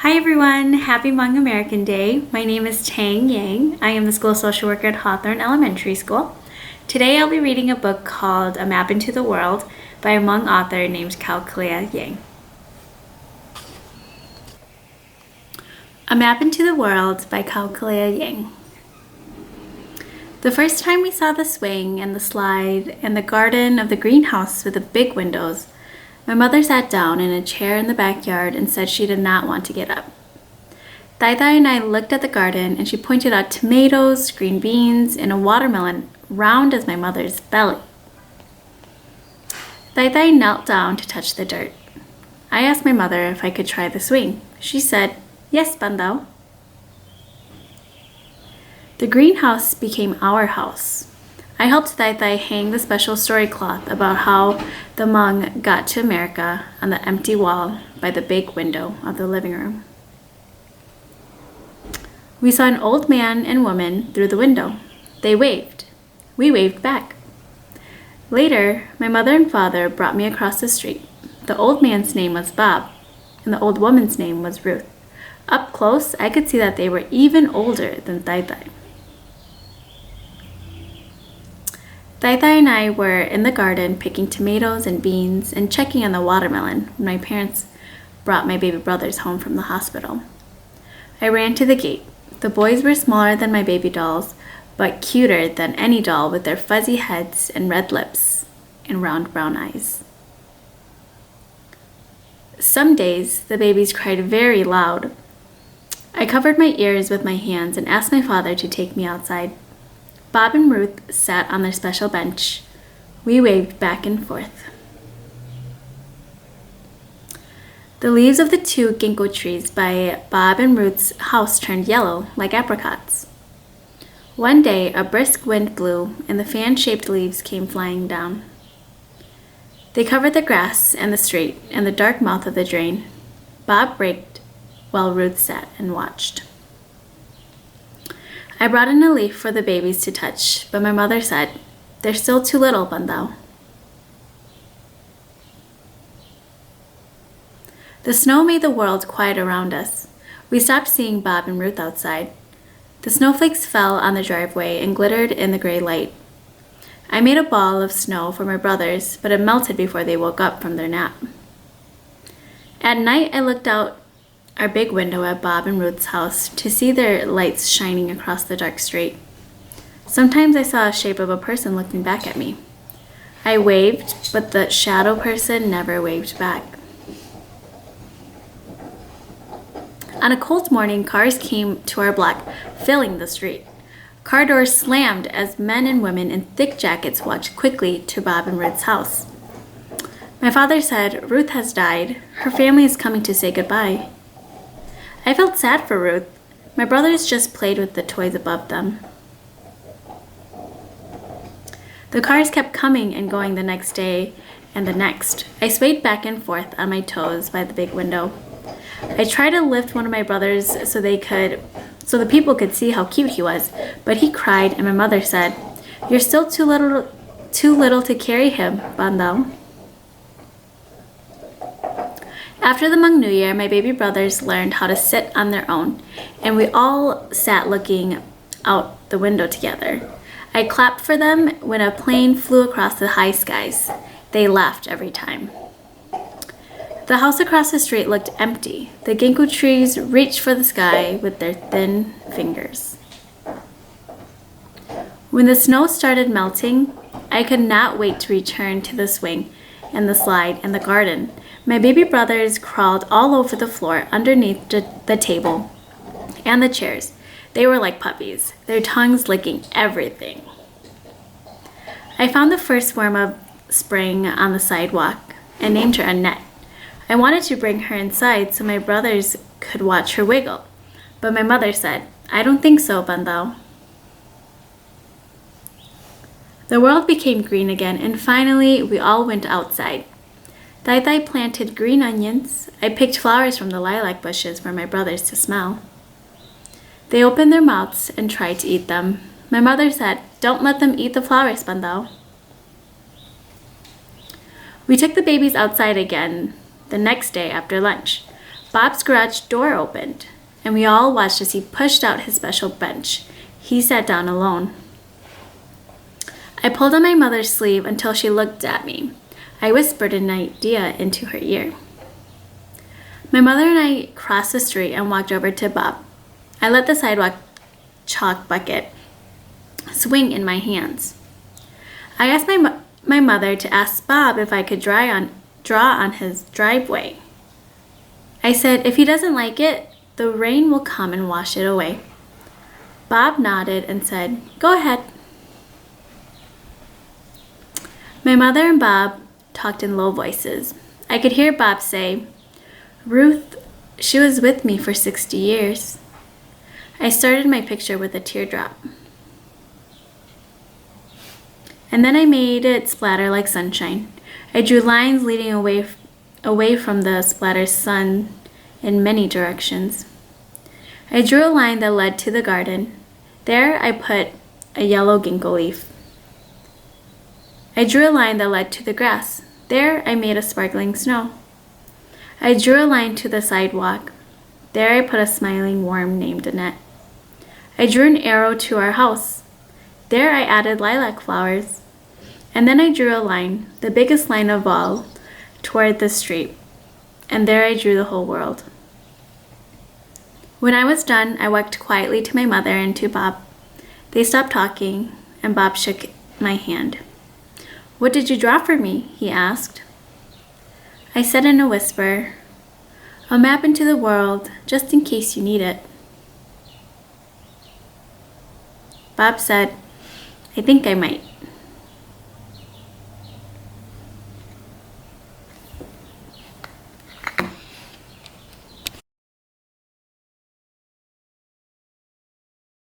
Hi everyone, happy Hmong American Day. My name is Tang Yang. I am the school social worker at Hawthorne Elementary School. Today I'll be reading a book called A Map into the World by a Hmong author named Kauklea Yang. A Map into the World by Kauklea Yang. The first time we saw the swing and the slide and the garden of the greenhouse with the big windows, my mother sat down in a chair in the backyard and said she did not want to get up. Taitai and I looked at the garden and she pointed out tomatoes, green beans, and a watermelon round as my mother's belly. Taitai knelt down to touch the dirt. I asked my mother if I could try the swing. She said, "Yes, Bandao." The greenhouse became our house. I helped Taitai hang the special story cloth about how the Hmong got to America on the empty wall by the big window of the living room. We saw an old man and woman through the window. They waved. We waved back. Later, my mother and father brought me across the street. The old man's name was Bob, and the old woman's name was Ruth. Up close, I could see that they were even older than Taitai. Taitai and I were in the garden picking tomatoes and beans and checking on the watermelon when my parents brought my baby brothers home from the hospital. I ran to the gate. The boys were smaller than my baby dolls, but cuter than any doll with their fuzzy heads and red lips and round brown eyes. Some days, the babies cried very loud. I covered my ears with my hands and asked my father to take me outside. Bob and Ruth sat on their special bench. We waved back and forth. The leaves of the two ginkgo trees by Bob and Ruth's house turned yellow like apricots. One day, a brisk wind blew and the fan-shaped leaves came flying down. They covered the grass and the street and the dark mouth of the drain. Bob raked while Ruth sat and watched. I brought in a leaf for the babies to touch, but my mother said, "They're still too little, Bandao." The snow made the world quiet around us. We stopped seeing Bob and Ruth outside. The snowflakes fell on the driveway and glittered in the gray light. I made a ball of snow for my brothers, but it melted before they woke up from their nap. At night, I looked out our big window at Bob and Ruth's house to see their lights shining across the dark street. Sometimes I saw a shape of a person looking back at me. I waved, but the shadow person never waved back. On a cold morning, cars came to our block, filling the street. Car doors slammed as men and women in thick jackets walked quickly to Bob and Ruth's house. My father said, "Ruth has died. Her family is coming to say goodbye." I felt sad for Ruth. My brothers just played with the toys above them. The cars kept coming and going the next day and the next. I swayed back and forth on my toes by the big window. I tried to lift one of my brothers so the people could see how cute he was, but he cried and my mother said, "You're still too little to carry him, Bandao." After the Hmong New Year, my baby brothers learned how to sit on their own, and we all sat looking out the window together. I clapped for them when a plane flew across the high skies. They laughed every time. The house across the street looked empty. The ginkgo trees reached for the sky with their thin fingers. When the snow started melting, I could not wait to return to the swing and the slide and the garden. My baby brothers crawled all over the floor underneath the table and the chairs. They were like puppies, their tongues licking everything. I found the first worm of spring on the sidewalk and named her Annette. I wanted to bring her inside so my brothers could watch her wiggle, but my mother said, "I don't think so, Bandao." The world became green again, and finally we all went outside. Taitai planted green onions. I picked flowers from the lilac bushes for my brothers to smell. They opened their mouths and tried to eat them. My mother said, "Don't let them eat the flowers, Bandao." We took the babies outside again the next day after lunch. Bob's garage door opened, and we all watched as he pushed out his special bench. He sat down alone. I pulled on my mother's sleeve until she looked at me. I whispered an idea into her ear. My mother and I crossed the street and walked over to Bob. I let the sidewalk chalk bucket swing in my hands. I asked my mother to ask Bob if I could draw on his driveway. I said, if he doesn't like it, the rain will come and wash it away. Bob nodded and said, go ahead. My mother and Bob talked in low voices. I could hear Bob say, Ruth, she was with me for 60 years. I started my picture with a teardrop. And then I made it splatter like sunshine. I drew lines leading away from the splattered sun in many directions. I drew a line that led to the garden. There I put a yellow ginkgo leaf. I drew a line that led to the grass. There I made a sparkling snow. I drew a line to the sidewalk. There I put a smiling worm named Annette. I drew an arrow to our house. There I added lilac flowers. And then I drew a line, the biggest line of all, toward the street. And there I drew the whole world. When I was done, I walked quietly to my mother and to Bob. They stopped talking, and Bob shook my hand. What did you draw for me? He asked. I said in a whisper, a map into the world, just in case you need it. Bob said, I think I might.